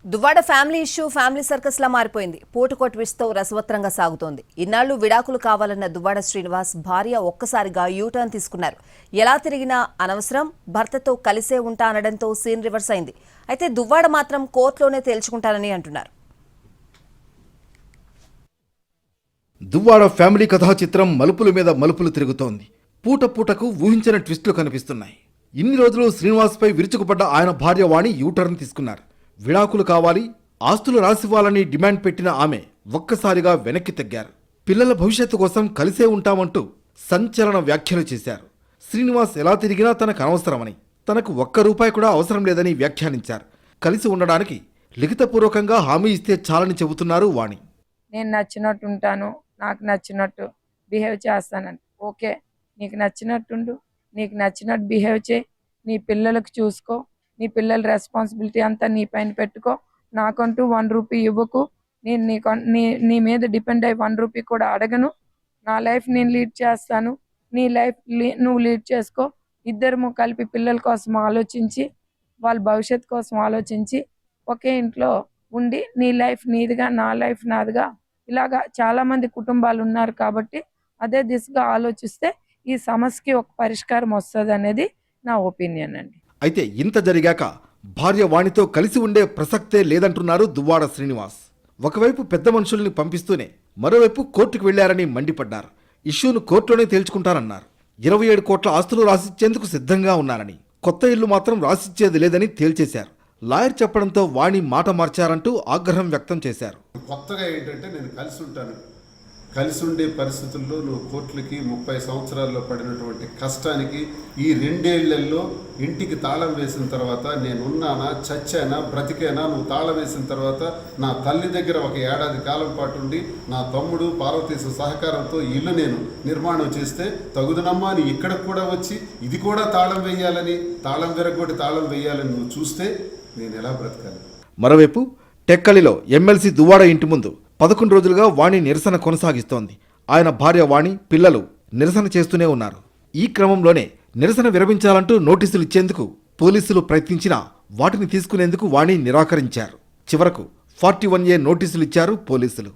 Duvvada family issue family circus లా మారిపోయింది. పూటకో ట్విస్ట్ తో రసవత్రంగా సాగుతోంది. ఇన్నాళ్లు విడాకులు కావాలన్న దువ్వాడ శ్రీనివాస్ భార్య ఒక్కసారిగా యూటర్న్ తీసుకున్నారు. ఎలా తిరిగినా అనవసరం, భర్తతో కలిసే ఉంటా అనడంతో సీన్ రివర్స్ అయింది. అయితే దువ్వాడ మాత్రం కోర్టులోనే తేల్చుకుంటానని అంటున్నారు. దువ్వాడ ఫ్యామిలీ కథా చిత్రం మలుపుల మీద మలుపులు తిరుగుతోంది. పూట పూటకు ఊహించిన ట్విస్టులు కనిపిస్తున్నాయి. ఇన్ని రోజులు శ్రీనివాస్పై విరుచుకుపడ్డ ఆయన భార్య వాణి యూటర్న్ తీసుకున్నారు. విడాకులు కావాలి, ఆస్తులు రాసివ్వాలని డిమాండ్ పెట్టిన ఆమె ఒక్కసారిగా వెనక్కి తగ్గారు. పిల్లల భవిష్యత్తు కోసం కలిసే ఉంటామంటూ సంచలన వ్యాఖ్యలు చేశారు. శ్రీనివాస్ ఎలా తిరిగినా తనకు అనవసరమని, తనకు ₹1 కూడా అవసరం లేదని వ్యాఖ్యానించారు. కలిసి ఉండడానికి లిఖితపూర్వకంగా హామీ ఇస్తే చాలని చెబుతున్నారు వాణి. నేను నచ్చినట్టు ఉంటాను, నాకు నచ్చినట్టు బిహేవ్ చేస్తానని. ఓకే, నీకు నచ్చినట్టుండు, నీకు నచ్చినట్టు బిహేవ్ చేయి, నీ పిల్లలకు చూసుకో, నీ పిల్లల రెస్పాన్సిబిలిటీ అంతా నీ పైన పెట్టుకో. నాకంటూ ₹1 ఇవ్వకు. నేను నీ మీద డిపెండ్ అయ్యి ₹1 కూడా అడగను. నా లైఫ్ నేను లీడ్ చేస్తాను, నీ లైఫ్ నువ్వు లీడ్ చేసుకో. ఇద్దరము కలిపి పిల్లల కోసం ఆలోచించి, వాళ్ళ భవిష్యత్తు కోసం ఆలోచించి ఒకే ఇంట్లో ఉండి నీ లైఫ్ నీదిగా, నా లైఫ్ నాదిగా, ఇలాగా చాలామంది కుటుంబాలు ఉన్నారు. కాబట్టి అదే దిశగా ఆలోచిస్తే ఈ సమస్యకి ఒక పరిష్కారం వస్తుంది అనేది నా ఒపీనియన్ అండి. అయితే ఇంత జరిగాక భార్య వాణితో కలిసి ఉండే ప్రసక్తే లేదంటున్నారు దువ్వాడ శ్రీనివాస్. ఒకవైపు పెద్ద మనుషుల్ని పంపిస్తూనే మరోవైపు కోర్టుకు వెళ్లారని మండిపడ్డారు. ఇష్యూను కోర్టులోనే తేల్చుకుంటారన్నారు. 27 కోట్ల ఆస్తులు రాసిచ్చేందుకు సిద్ధంగా ఉన్నారని, కొత్త ఇల్లు మాత్రం రాసిచ్చేది లేదని తేల్చేశారు. లాయర్ చెప్పడంతో వాణి మాట మార్చారంటూ ఆగ్రహం వ్యక్తం చేశారు. కొత్తగా ఏంటంటే నేను కలిసి ఉండే పరిస్థితుల్లో నువ్వు కోర్టులకి 30 సంవత్సరాల్లో పడినటువంటి కష్టానికి ఈ 2 ఏళ్లలో ఇంటికి తాళం వేసిన తర్వాత నేనున్నానా, చచ్చానా, బ్రతికేనా, నువ్వు తాళం వేసిన తర్వాత నా తల్లి దగ్గర 1 ఏడాది కాలం పాటు ఉండి నా తమ్ముడు పార్వతీశ సహకారంతో ఇల్లు నేను నిర్మాణం చేస్తే తగుదనమ్మా అని ఇక్కడికి కూడా వచ్చి ఇది కూడా తాళం వేయాలని, తాళం విరగొట్టి తాళం వేయాలని నువ్వు చూస్తే నేను ఎలా బ్రతకాలి? మరోవైపు టెక్కలిలో ఎమ్మెల్సీ దువ్వాడ ఇంటి ముందు 11 రోజులుగా వాణి నిరసన కొనసాగిస్తోంది. ఆయన భార్య వాణి, పిల్లలు నిరసన చేస్తూనే ఉన్నారు. ఈ క్రమంలోనే నిరసన విరమించాలంటూ నోటీసులు ఇచ్చేందుకు పోలీసులు ప్రయత్నించినా వాటిని తీసుకునేందుకు వాణి నిరాకరించారు. చివరకు 41A నోటీసులు ఇచ్చారు పోలీసులు.